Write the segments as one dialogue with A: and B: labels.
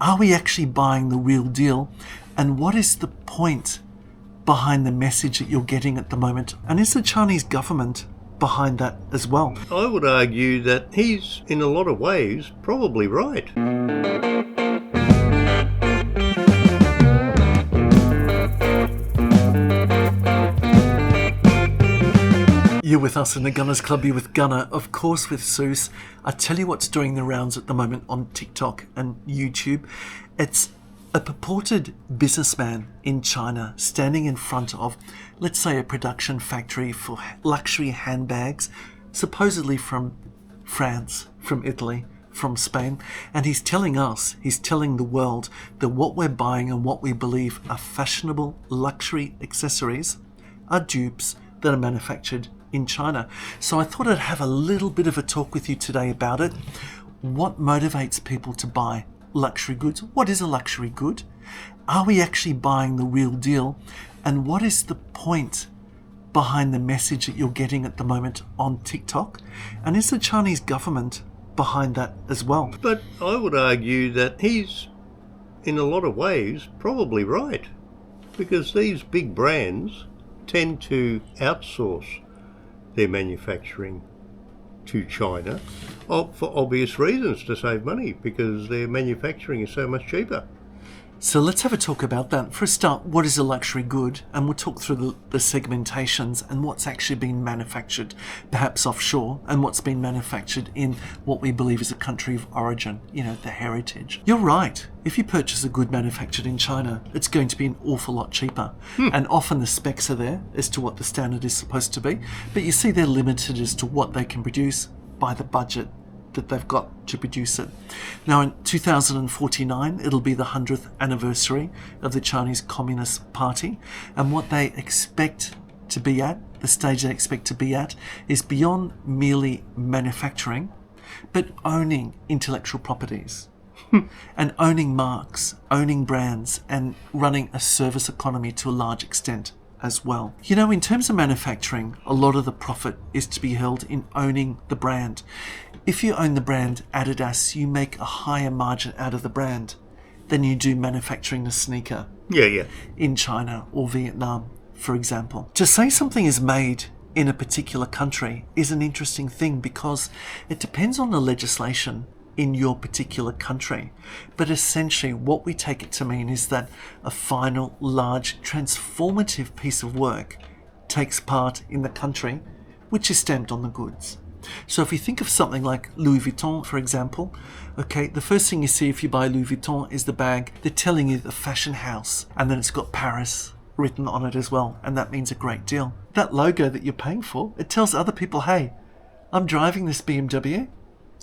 A: Are we actually buying the real deal? And what is the point behind the message that you're getting at the moment? And is the Chinese government behind that as well?
B: I would argue that he's, in a lot of ways, probably right.
A: You're with us in the Gunners Club, you're with Gunner, of course with Seuss. I tell you what's doing the rounds at the moment on TikTok and YouTube. It's a purported businessman in China standing in front of, let's say, a production factory for luxury handbags, supposedly from France, from Italy, from Spain. And he's telling the world that what we're buying and what we believe are fashionable luxury accessories are dupes that are manufactured in China. So I thought I'd have a little bit of a talk with you today about it. What motivates people to buy luxury goods? What is a luxury good? Are we actually buying the real deal? And what is the point behind the message that you're getting at the moment on TikTok? And is the Chinese government behind that as well?
B: But I would argue that he's, in a lot of ways, probably right. Because these big brands tend to outsource their manufacturing to China for obvious reasons, to save money, because their manufacturing is so much cheaper.
A: So let's have a talk about that. For a start, what is a luxury good? And we'll talk through the segmentations and what's actually been manufactured, perhaps offshore, and what's been manufactured in what we believe is a country of origin, the heritage. You're right. If you purchase a good manufactured in China, it's going to be an awful lot cheaper. And often the specs are there as to what the standard is supposed to be. But you see they're limited as to what they can produce by the budget that they've got to produce it. Now in 2049, it'll be the 100th anniversary of the Chinese Communist Party, and what they expect to be at, the stage they expect to be at, is beyond merely manufacturing, but owning intellectual properties. And owning marks, owning brands, and running a service economy to a large extent as well. In terms of manufacturing, a lot of the profit is to be held in owning the brand. If you own the brand Adidas, you make a higher margin out of the brand than you do manufacturing a sneaker in China or Vietnam, for example. To say something is made in a particular country is an interesting thing because it depends on the legislation in your particular country. But essentially what we take it to mean is that a final, large, transformative piece of work takes part in the country which is stamped on the goods. So if you think of something like Louis Vuitton, for example, the first thing you see if you buy Louis Vuitton is the bag. They're telling you the fashion house, and then it's got Paris written on it as well, and that means a great deal. That logo that you're paying for, it tells other people, hey, I'm driving this BMW,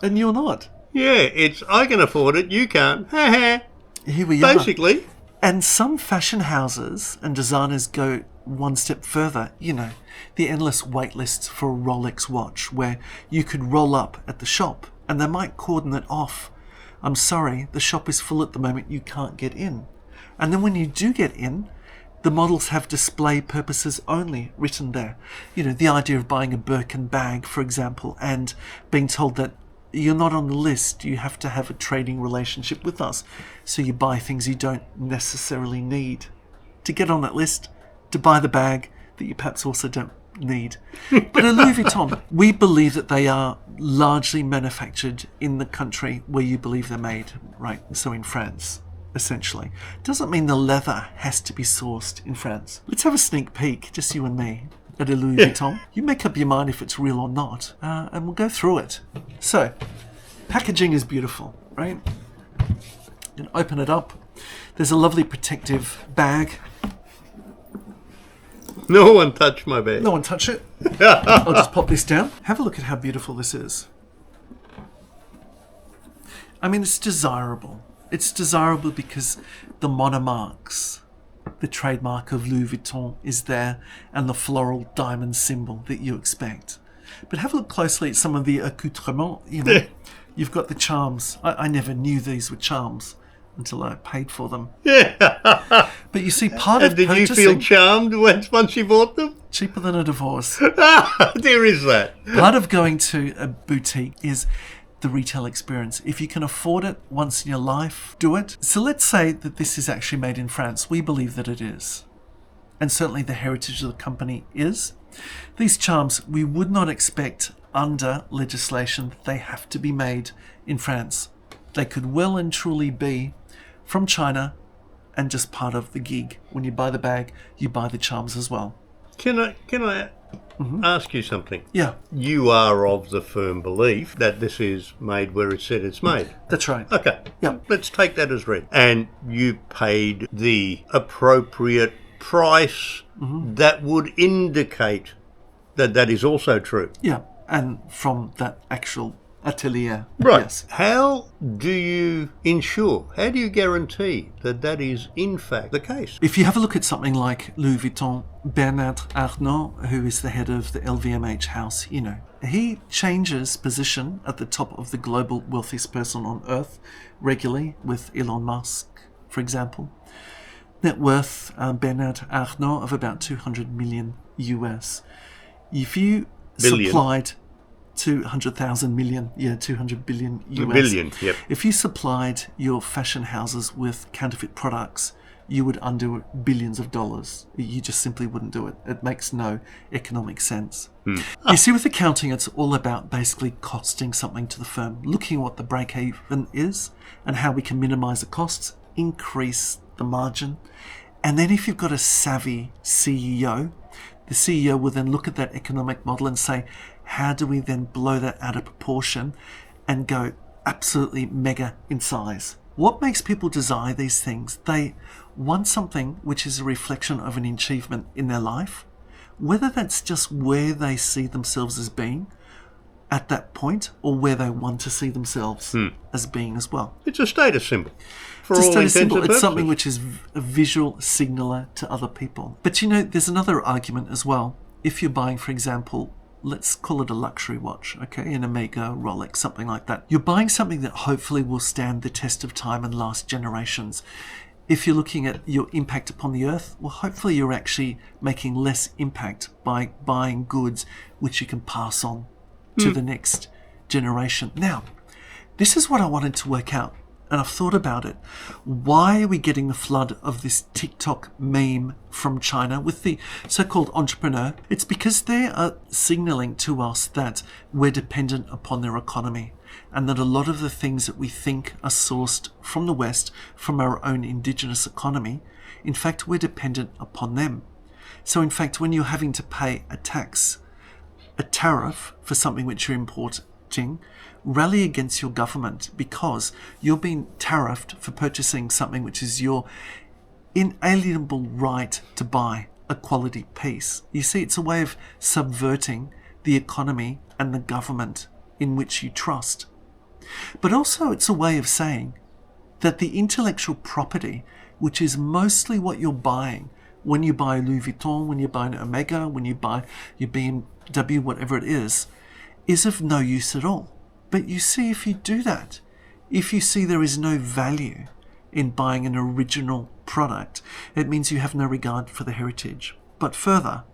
A: and you're not.
B: Yeah, I can afford it, you can't.
A: Here we are.
B: Basically.
A: And some fashion houses and designers go one step further. The endless wait lists for a Rolex watch where you could roll up at the shop and they might cordon it off. I'm sorry, the shop is full at the moment, you can't get in. And then when you do get in, the models have display purposes only written there. The idea of buying a Birkin bag, for example, and being told that you're not on the list, you have to have a trading relationship with us. So you buy things you don't necessarily need to get on that list, to buy the bag that you perhaps also don't need. But at Louis Vuitton, we believe that they are largely manufactured in the country where you believe they're made, right? So in France, essentially. Doesn't mean the leather has to be sourced in France. Let's have a sneak peek, just you and me, at a Louis Vuitton. You make up your mind if it's real or not, and we'll go through it. So, packaging is beautiful, right? You can open it up. There's a lovely protective bag.
B: No one touch my bag.
A: No one touch it. I'll just pop this down. Have a look at how beautiful this is. I mean, it's desirable. It's desirable because the monomarks, the trademark of Louis Vuitton is there, and the floral diamond symbol that you expect. But have a look closely at some of the accoutrements. You've got the charms. I never knew these were charms until I paid for them. But you see, part of
B: purchasing... Did you feel charmed once you bought them?
A: Cheaper than a divorce.
B: There is that.
A: Part of going to a boutique is the retail experience. If you can afford it once in your life, do it. So let's say that this is actually made in France. We believe that it is. And certainly the heritage of the company is. These charms, we would not expect under legislation that they have to be made in France. They could well and truly be from China and just part of the gig. When you buy the bag, you buy the charms as well.
B: Can I ask you something?
A: Yeah,
B: You are of the firm belief that this is made where it said it's made.
A: that's right.
B: Okay.
A: Yeah.
B: Let's take that as read. And you paid the appropriate price that would indicate that that is also true.
A: Yeah, and from that actual atelier.
B: Right.
A: Yes.
B: How do you ensure, how do you guarantee that that is in fact the case?
A: If you have a look at something like Louis Vuitton, Bernard Arnault, who is the head of the LVMH house, he changes position at the top of the global wealthiest person on earth regularly with Elon Musk, for example. Net worth, Bernard Arnault, of about 200 million US. If you
B: Billion.
A: supplied 200,000 million, 200 billion US.
B: Billion, yep.
A: If you supplied your fashion houses with counterfeit products, you would undo billions of dollars. You just simply wouldn't do it. It makes no economic sense. You see, with accounting, it's all about basically costing something to the firm, looking at what the break-even is and how we can minimize the costs, increase the margin. And then if you've got a savvy CEO, the CEO will then look at that economic model and say, how do we then blow that out of proportion and go absolutely mega in size? What makes people desire these things? They want something which is a reflection of an achievement in their life, whether that's just where they see themselves as being at that point or where they want to see themselves as being as well.
B: It's a status symbol. For
A: It's a
B: all
A: status
B: intents
A: symbol.
B: and
A: It's something
B: purposes.
A: which is a visual signaler to other people. But there's another argument as well. If you're buying, for example, let's call it a luxury watch, okay, an Omega, Rolex, something like that. You're buying something that hopefully will stand the test of time and last generations. If you're looking at your impact upon the earth, well, hopefully you're actually making less impact by buying goods which you can pass on to the next generation. Now, this is what I wanted to work out, and I've thought about it. Why are we getting the flood of this TikTok meme from China with the so-called entrepreneur? It's because they are signaling to us that we're dependent upon their economy, and that a lot of the things that we think are sourced from the West, from our own indigenous economy, in fact, we're dependent upon them. So in fact, when you're having to pay a tax, a tariff for something which you're importing, rally against your government because you're being tariffed for purchasing something which is your inalienable right to buy a quality piece. You see, it's a way of subverting the economy and the government in which you trust. But also it's a way of saying that the intellectual property, which is mostly what you're buying when you buy Louis Vuitton, when you buy an Omega, when you buy your BMW, whatever it is of no use at all. But you see, if you do that, if you see there is no value in buying an original product, it means you have no regard for the heritage. But further,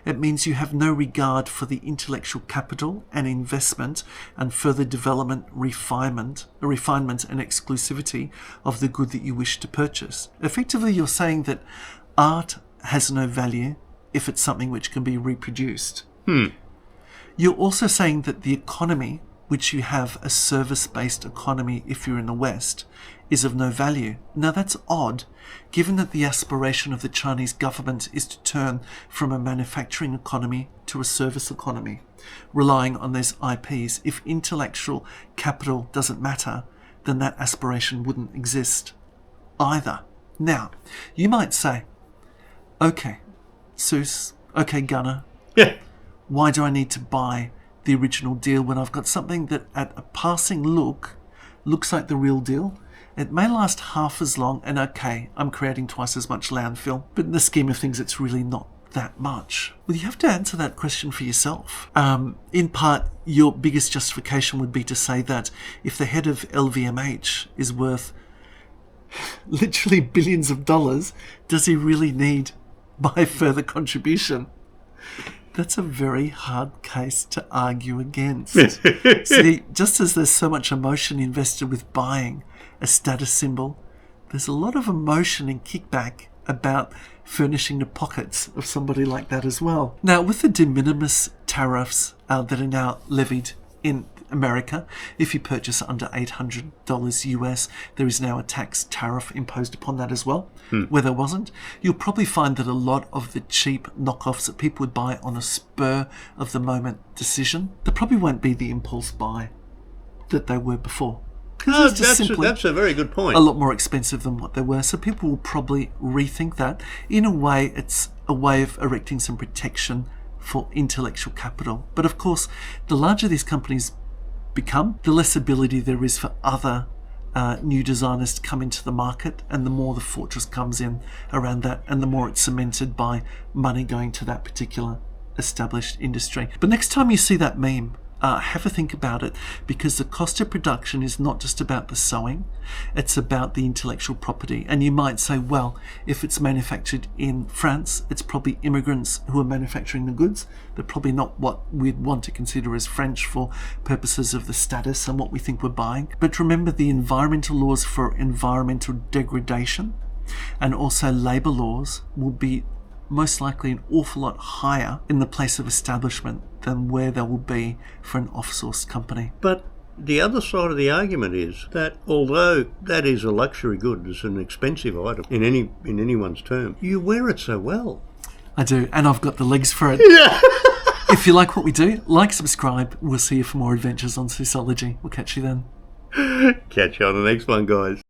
A: it means you have no regard for the intellectual capital and investment and further development, refinement and exclusivity of the good that you wish to purchase. Effectively, you're saying that art has no value if it's something which can be reproduced. You're also saying that the economy, which you have a service-based economy if you're in the West, is of no value. Now that's odd, given that the aspiration of the Chinese government is to turn from a manufacturing economy to a service economy, relying on those IPs. If intellectual capital doesn't matter, then that aspiration wouldn't exist either. Now, you might say, okay, Seuss, okay, Gunnar,
B: Yeah.
A: why do I need to buy the original deal when I've got something that at a passing look looks like the real deal? It may last half as long, and okay, I'm creating twice as much landfill, but in the scheme of things, it's really not that much. Well, you have to answer that question for yourself. In part, your biggest justification would be to say that if the head of LVMH is worth literally billions of dollars, does he really need my further contribution? That's a very hard case to argue against. See, just as there's so much emotion invested with buying a status symbol, there's a lot of emotion and kickback about furnishing the pockets of somebody like that as well. Now, with the de minimis tariffs that are now levied in America, if you purchase under $800 US, there is now a tax tariff imposed upon that as well. Where there wasn't, you'll probably find that a lot of the cheap knockoffs that people would buy on a spur of the moment decision, there probably won't be the impulse buy that they were before.
B: No,
A: It's just simply
B: that's a very good point.
A: a lot more expensive than what they were. So people will probably rethink that. In a way, it's a way of erecting some protection for intellectual capital. But of course, the larger these companies become, the less ability there is for other new designers to come into the market, and the more the fortress comes in around that, and the more it's cemented by money going to that particular established industry. But next time you see that meme, have a think about it, because the cost of production is not just about the sewing, it's about the intellectual property. And you might say, well, if it's manufactured in France, it's probably immigrants who are manufacturing the goods. They're probably not what we'd want to consider as French for purposes of the status and what we think we're buying. But remember, the environmental laws for environmental degradation and also labour laws will be most likely an awful lot higher in the place of establishment than where they will be for an off-source company.
B: But the other side of the argument is that although that is a luxury good, it's an expensive item in anyone's term, you wear it so well.
A: I do, and I've got the legs for it.
B: Yeah.
A: If you like what we do, like, subscribe. We'll see you for more adventures on Seussology. We'll catch you then.
B: Catch you on the next one, guys.